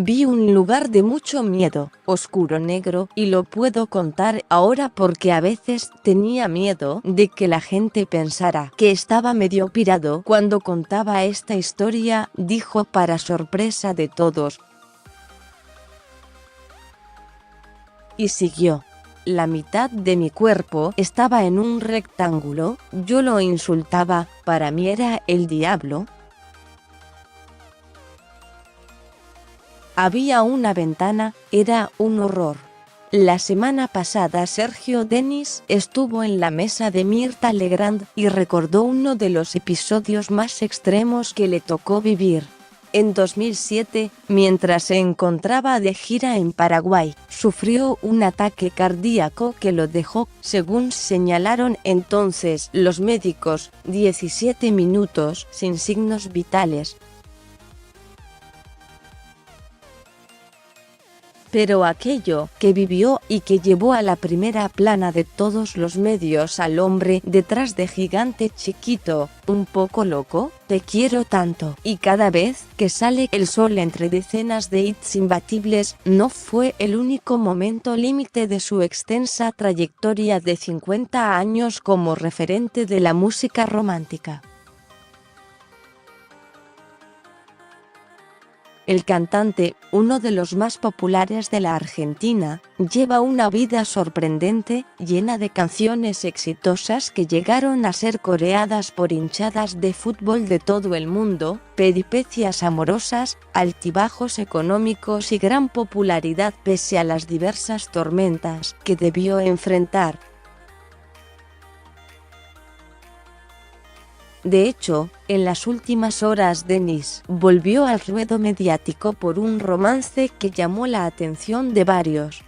vi un lugar de mucho miedo, oscuro, negro, y lo puedo contar ahora porque a veces tenía miedo de que la gente pensara que estaba medio pirado cuando contaba esta historia, dijo para sorpresa de todos. Y siguió. La mitad de mi cuerpo estaba en un rectángulo, yo lo insultaba, para mí era el diablo. Había una ventana, era un horror. La semana pasada Sergio Denis estuvo en la mesa de Mirtha Legrand y recordó uno de los episodios más extremos que le tocó vivir. En 2007, mientras se encontraba de gira en Paraguay, sufrió un ataque cardíaco que lo dejó, según señalaron entonces los médicos, 17 minutos sin signos vitales. Pero aquello que vivió y que llevó a la primera plana de todos los medios al hombre detrás de Gigante Chiquito, un poco loco, te quiero tanto, y cada vez que sale el sol entre decenas de hits imbatibles, no fue el único momento límite de su extensa trayectoria de 50 años como referente de la música romántica. El cantante, uno de los más populares de la Argentina, lleva una vida sorprendente, llena de canciones exitosas que llegaron a ser coreadas por hinchadas de fútbol de todo el mundo, peripecias amorosas, altibajos económicos y gran popularidad pese a las diversas tormentas que debió enfrentar. De hecho, en las últimas horas Denis volvió al ruedo mediático por un romance que llamó la atención de varios.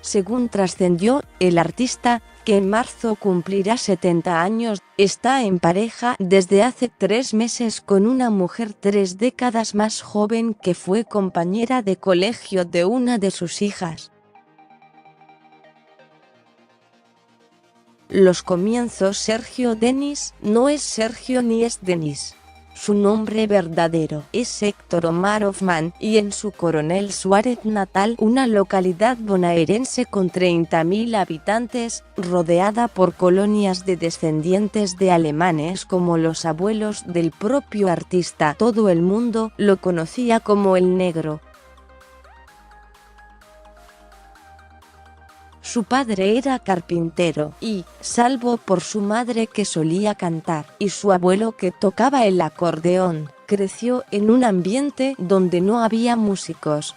Según trascendió, el artista, que en marzo cumplirá 70 años, está en pareja desde hace 3 meses con una mujer 3 décadas más joven que fue compañera de colegio de una de sus hijas. Los comienzos Sergio Denis no es Sergio ni es Denis. Su nombre verdadero es Héctor Omar Hoffman y en su Coronel Suárez natal, una localidad bonaerense con 30.000 habitantes, rodeada por colonias de descendientes de alemanes como los abuelos del propio artista, todo el mundo lo conocía como el Negro. Su padre era carpintero y, salvo por su madre que solía cantar y su abuelo que tocaba el acordeón, creció en un ambiente donde no había músicos.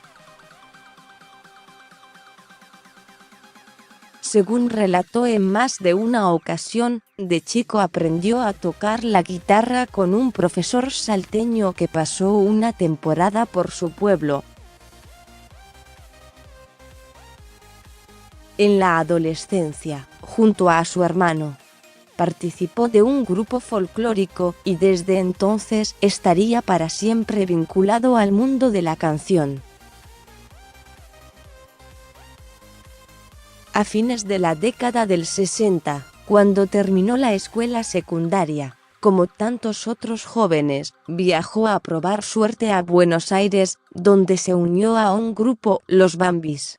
Según relató en más de una ocasión, de chico aprendió a tocar la guitarra con un profesor salteño que pasó una temporada por su pueblo. En la adolescencia, junto a su hermano, participó de un grupo folclórico y desde entonces estaría para siempre vinculado al mundo de la canción. A fines de la década del 60, cuando terminó la escuela secundaria, como tantos otros jóvenes, viajó a probar suerte a Buenos Aires, donde se unió a un grupo, Los Bambis.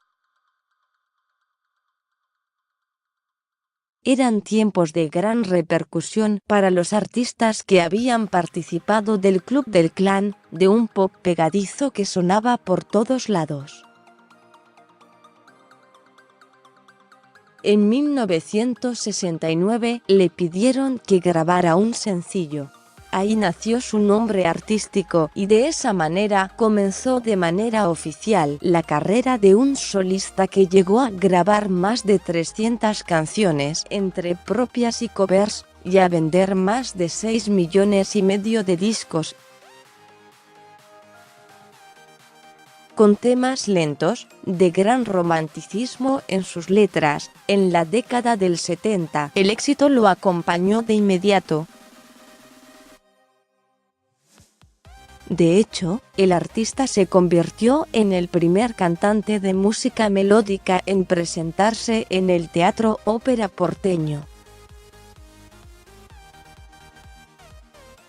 Eran tiempos de gran repercusión para los artistas que habían participado del Club del Clan, de un pop pegadizo que sonaba por todos lados. En 1969 le pidieron que grabara un sencillo. Ahí nació su nombre artístico y de esa manera comenzó de manera oficial la carrera de un solista que llegó a grabar más de 300 canciones entre propias y covers, y a vender más de 6,5 millones de discos. Con temas lentos, de gran romanticismo en sus letras, en la década del 70 el éxito lo acompañó de inmediato. De hecho, el artista se convirtió en el primer cantante de música melódica en presentarse en el Teatro Ópera porteño.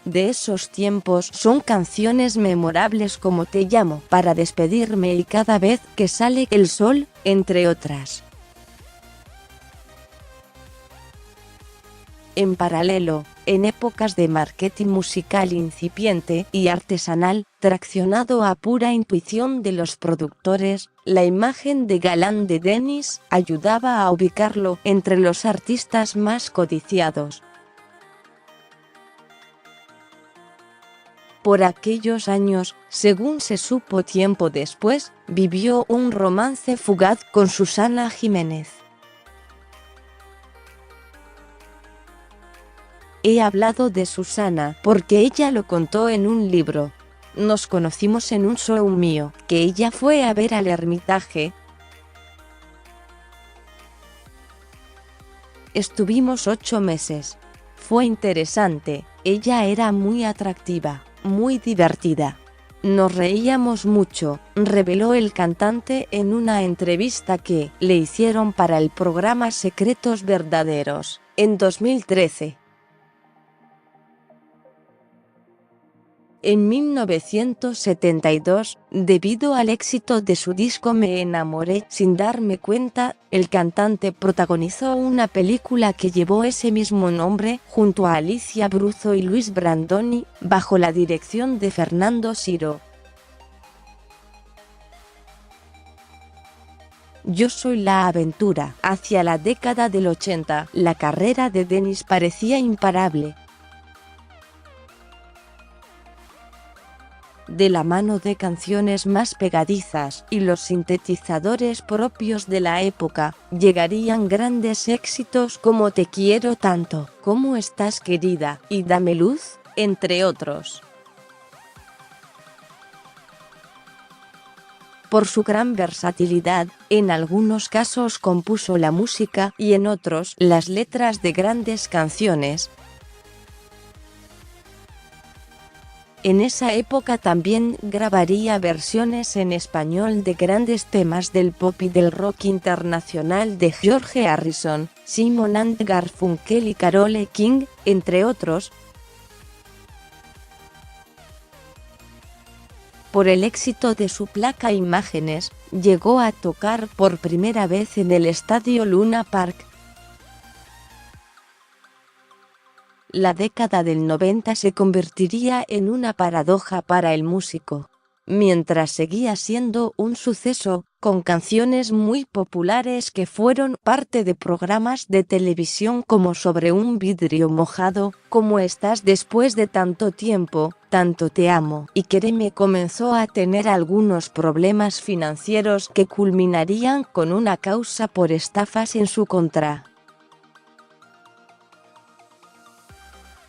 de esos tiempos son canciones memorables como Te llamo para despedirme y Cada vez que sale el sol, entre otras. En paralelo, en épocas de marketing musical incipiente y artesanal, traccionado a pura intuición de los productores, la imagen de galán de Dennis ayudaba a ubicarlo entre los artistas más codiciados. Por aquellos años, según se supo tiempo después, vivió un romance fugaz con Susana Jiménez. He hablado de Susana porque ella lo contó en un libro. Nos conocimos en un show mío, que ella fue a ver al Hermitage. Estuvimos 8 meses. Fue interesante, ella era muy atractiva, muy divertida. Nos reíamos mucho, reveló el cantante en una entrevista que le hicieron para el programa Secretos Verdaderos, en 2013. En 1972, debido al éxito de su disco Me enamoré sin darme cuenta, el cantante protagonizó una película que llevó ese mismo nombre junto a Alicia Bruzo y Luis Brandoni, bajo la dirección de Fernando Siro. Yo soy la aventura. Hacia la década del 80, la carrera de Dennis parecía imparable. De la mano de canciones más pegadizas y los sintetizadores propios de la época, llegarían grandes éxitos como Te quiero tanto, ¿Cómo estás querida? Y Dame luz, entre otros. Por su gran versatilidad, en algunos casos compuso la música y en otros las letras de grandes canciones. En esa época también grabaría versiones en español de grandes temas del pop y del rock internacional de George Harrison, Simon and Garfunkel y Carole King, entre otros. Por el éxito de su placa Imágenes, llegó a tocar por primera vez en el estadio Luna Park. La década del 90 se convertiría en una paradoja para el músico. Mientras seguía siendo un suceso, con canciones muy populares que fueron parte de programas de televisión como Sobre un vidrio mojado, ¿Cómo estás después de tanto tiempo?, Tanto te amo y Quéreme, comenzó a tener algunos problemas financieros que culminarían con una causa por estafas en su contra.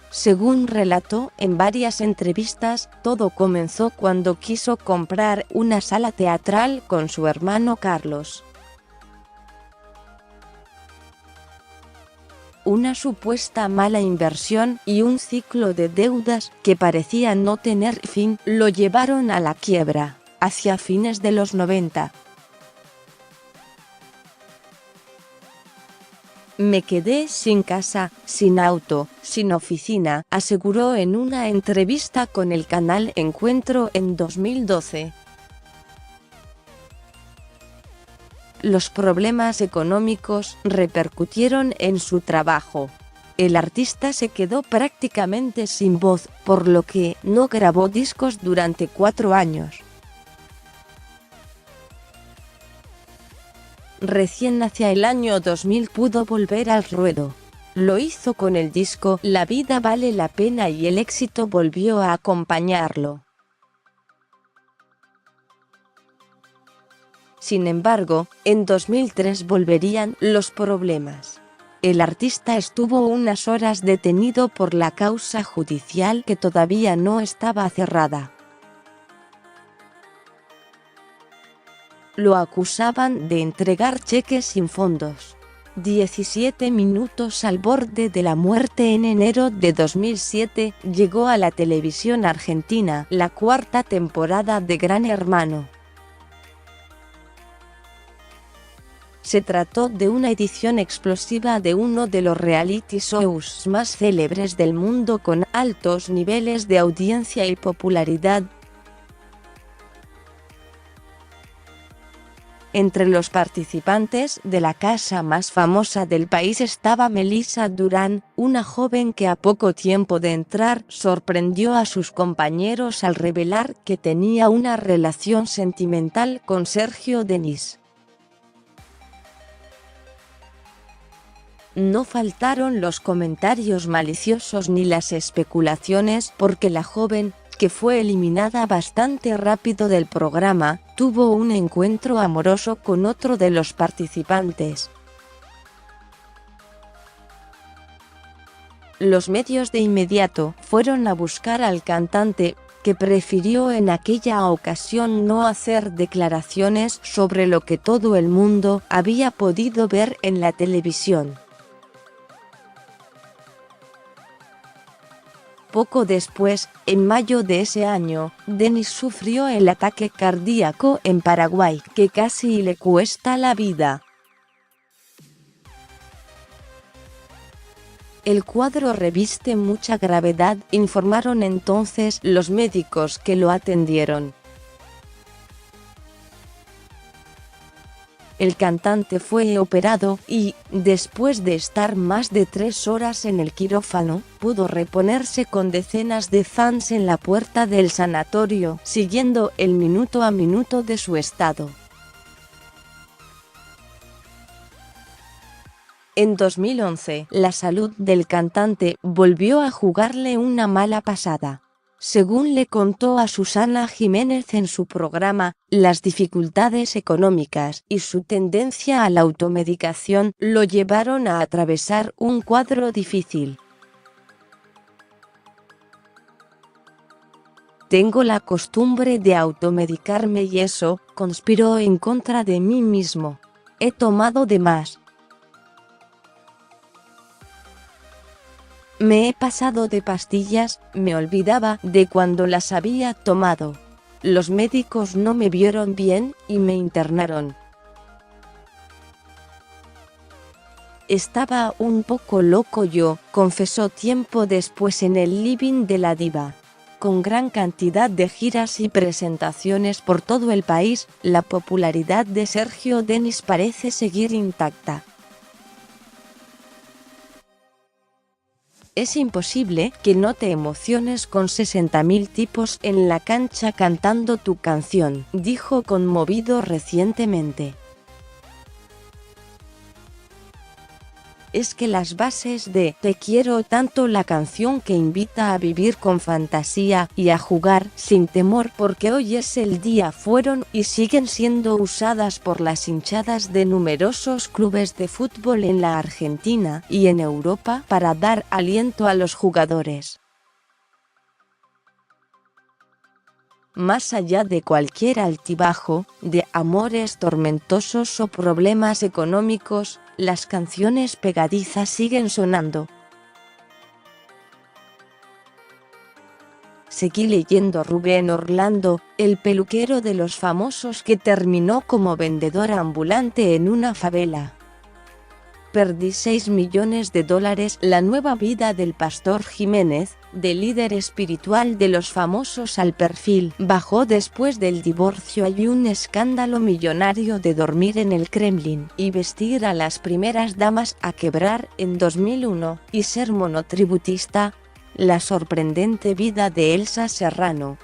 Según relató en varias entrevistas, todo comenzó cuando quiso comprar una sala teatral con su hermano Carlos. Una supuesta mala inversión y un ciclo de deudas que parecía no tener fin lo llevaron a la quiebra, hacia fines de los 90. Me quedé sin casa, sin auto, sin oficina, aseguró en una entrevista con el canal Encuentro en 2012. Los problemas económicos repercutieron en su trabajo. El artista se quedó prácticamente sin voz, por lo que no grabó discos durante 4 años. Recién hacia el año 2000 pudo volver al ruedo. Lo hizo con el disco La vida vale la pena y el éxito volvió a acompañarlo. Sin embargo, en 2003 volverían los problemas. El artista estuvo unas horas detenido por la causa judicial que todavía no estaba cerrada. Lo acusaban de entregar cheques sin fondos. 17 minutos al borde de la muerte. En enero de 2007 llegó a la televisión argentina la 4ª temporada de Gran Hermano. Se trató de una edición explosiva de uno de los reality shows más célebres del mundo con altos niveles de audiencia y popularidad. Entre los participantes de la casa más famosa del país estaba Melissa Durán, una joven que a poco tiempo de entrar sorprendió a sus compañeros al revelar que tenía una relación sentimental con Sergio Denis. No faltaron los comentarios maliciosos ni las especulaciones porque la joven, que fue eliminada bastante rápido del programa, tuvo un encuentro amoroso con otro de los participantes. Los medios de inmediato fueron a buscar al cantante, que prefirió en aquella ocasión no hacer declaraciones sobre lo que todo el mundo había podido ver en la televisión. Poco después, en mayo de ese año, Denis sufrió el ataque cardíaco en Paraguay, que casi le cuesta la vida. El cuadro reviste mucha gravedad, informaron entonces los médicos que lo atendieron. El cantante fue operado y, después de estar más de 3 horas en el quirófano, pudo reponerse con decenas de fans en la puerta del sanatorio, siguiendo el minuto a minuto de su estado. En 2011, la salud del cantante volvió a jugarle una mala pasada. Según le contó a Susana Jiménez en su programa, las dificultades económicas y su tendencia a la automedicación lo llevaron a atravesar un cuadro difícil. Tengo la costumbre de automedicarme y eso conspiró en contra de mí mismo. He tomado de más. Me he pasado de pastillas, me olvidaba de cuando las había tomado. Los médicos no me vieron bien y me internaron. Estaba un poco loco yo, confesó tiempo después en el living de la diva. Con gran cantidad de giras y presentaciones por todo el país, la popularidad de Sergio Denis parece seguir intacta. Es imposible que no te emociones con 60.000 tipos en la cancha cantando tu canción, dijo conmovido recientemente. Es que las bases de Te quiero tanto, la canción que invita a vivir con fantasía y a jugar sin temor porque hoy es el día, fueron y siguen siendo usadas por las hinchadas de numerosos clubes de fútbol en la Argentina y en Europa para dar aliento a los jugadores. Más allá de cualquier altibajo, de amores tormentosos o problemas económicos, las canciones pegadizas siguen sonando. Seguí leyendo. Rubén Orlando, el peluquero de los famosos que terminó como vendedor ambulante en una favela. Perdí $6 millones. La nueva vida del pastor Jiménez, del líder espiritual de los famosos al perfil bajó después del divorcio. Hay un escándalo millonario de dormir en el Kremlin y vestir a las primeras damas a quebrar en 2001 y ser monotributista. La sorprendente vida de Elsa Serrano,